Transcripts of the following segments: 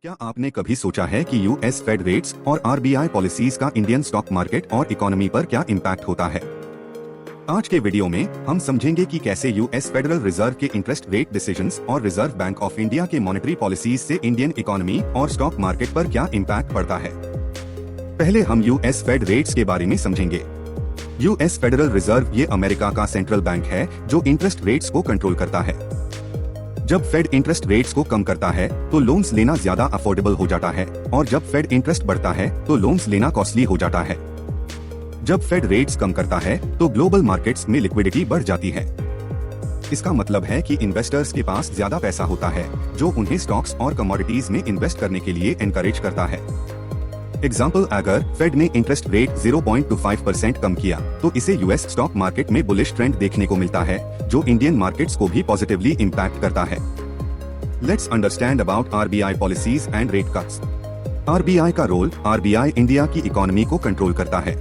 क्या आपने कभी सोचा है कि यूएस फेड रेट्स और आरबीआई पॉलिसीज का इंडियन स्टॉक मार्केट और इकोनॉमी पर क्या इम्पैक्ट होता है? आज के वीडियो में हम समझेंगे कि कैसे यूएस फेडरल रिजर्व के इंटरेस्ट रेट डिसीजंस और रिजर्व बैंक ऑफ इंडिया के मॉनेटरी पॉलिसीज से इंडियन इकोनॉमी और स्टॉक मार्केट पर क्या इम्पैक्ट पड़ता है। पहले हम यूएस फेड रेट्स के बारे में समझेंगे। यूएस फेडरल रिजर्व ये अमेरिका का सेंट्रल बैंक है जो इंटरेस्ट रेट्स को कंट्रोल करता है। जब फेड इंटरेस्ट रेट्स को कम करता है तो लोन्स लेना ज्यादा अफोर्डेबल हो जाता है और जब फेड इंटरेस्ट बढ़ता है तो लोन्स लेना कॉस्टली हो जाता है। जब फेड रेट्स कम करता है तो ग्लोबल मार्केट्स में लिक्विडिटी बढ़ जाती है। इसका मतलब है कि इन्वेस्टर्स के पास ज्यादा पैसा होता है जो उन्हें स्टॉक्स और कमोडिटीज में इन्वेस्ट करने के लिए एनकरेज करता है। एग्जाम्पल, अगर फेड ने इंटरेस्ट रेट 0.25% कम किया तो इसे यूएस स्टॉक मार्केट में बुलिश ट्रेंड देखने को मिलता है जो इंडियन मार्केट्स को भी पॉजिटिवली इम्पैक्ट करता है। Let's understand about RBI policies and rate cuts. RBI का रोल, आरबीआई इंडिया की इकोनॉमी को कंट्रोल करता है।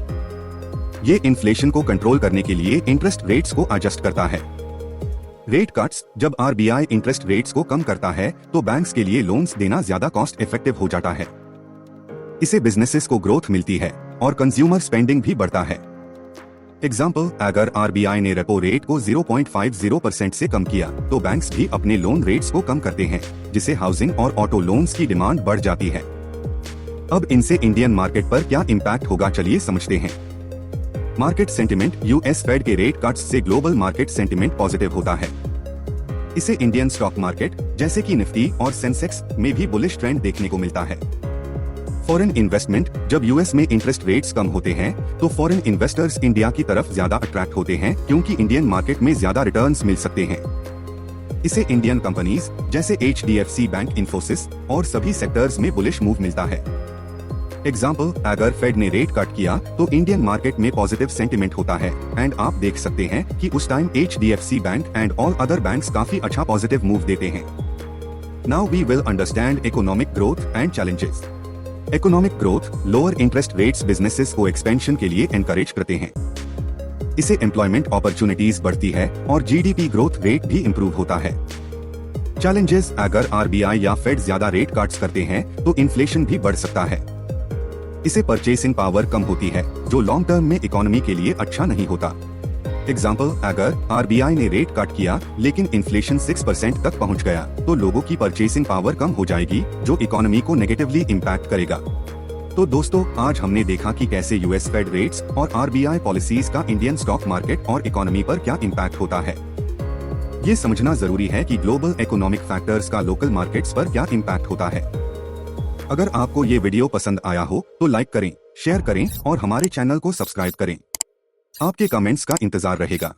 ये इन्फ्लेशन को कंट्रोल करने के लिए इंटरेस्ट रेट्स को एडजस्ट करता है। रेट कट्स, जब आरबीआई इंटरेस्ट रेट्स को कम करता है तो बैंक्स के लिए लोन्स देना ज्यादा कॉस्ट इफेक्टिव हो जाता है। इसे बिजनेसेस को ग्रोथ मिलती है और कंज्यूमर स्पेंडिंग भी बढ़ता है। एग्जाम्पल, अगर आरबीआई ने रेपो रेट को 0.50% से कम किया तो बैंक्स भी अपने लोन रेट्स को कम करते हैं जिससे हाउसिंग और ऑटो लोन्स की डिमांड बढ़ जाती है। अब इनसे इंडियन मार्केट पर क्या इम्पैक्ट होगा, चलिए समझते हैं। मार्केट सेंटिमेंट, यूएस फेड के रेट कट्स से ग्लोबल मार्केट सेंटिमेंट पॉजिटिव होता है। इसे इंडियन स्टॉक मार्केट जैसे कि निफ्टी और सेंसेक्स में भी बुलिश ट्रेंड देखने को मिलता है। फॉरेन इन्वेस्टमेंट, जब यूएस में इंटरेस्ट रेट्स कम होते हैं तो फॉरेन इन्वेस्टर्स इंडिया की तरफ ज्यादा अट्रैक्ट होते हैं क्योंकि इंडियन मार्केट में ज्यादा रिटर्न्स मिल सकते हैं। इसे इंडियन कंपनीज जैसे एचडीएफसी बैंक, इन्फोसिस और सभी सेक्टर्स में बुलिश मूव मिलता है। एग्जाम्पल, अगर फेड ने रेट कट किया तो इंडियन मार्केट में पॉजिटिव सेंटिमेंट होता है एंड आप देख सकते हैं कि उस time HDFC bank and all other banks काफी अच्छा पॉजिटिव मूव देते हैं। Now we will understand economic growth and challenges. Economic growth, lower interest rates businesses को एक्सपेंशन के लिए एनकरेज करते हैं। इससे एम्प्लॉयमेंट अपॉर्चुनिटीज बढ़ती है और जीडीपी ग्रोथ रेट भी इम्प्रूव होता है। चैलेंजेस, अगर आरबीआई या फेड ज्यादा रेट कट्स करते हैं तो इन्फ्लेशन भी बढ़ सकता है। इससे परचेसिंग पावर कम होती है जो लॉन्ग टर्म में इकोनॉमी के लिए अच्छा नहीं होता। एग्जाम्पल, अगर आरबीआई ने रेट कट किया लेकिन इन्फ्लेशन 6% तक पहुंच गया तो लोगों की परचेसिंग पावर कम हो जाएगी जो इकोनॉमी को नेगेटिवली इम्पैक्ट करेगा। तो दोस्तों, आज हमने देखा कि कैसे यूएस फेड रेट्स और आरबीआई पॉलिसीज का इंडियन स्टॉक मार्केट और इकोनॉमी पर क्या इम्पैक्ट होता है। ये समझना जरूरी है कि ग्लोबल इकोनॉमिक फैक्टर्स का लोकल मार्केट्स पर क्या इम्पैक्ट होता है। अगर आपको ये वीडियो पसंद आया हो तो लाइक करें, शेयर करें और हमारे चैनल को सब्सक्राइब करें। आपके कमेंट्स का इंतजार रहेगा।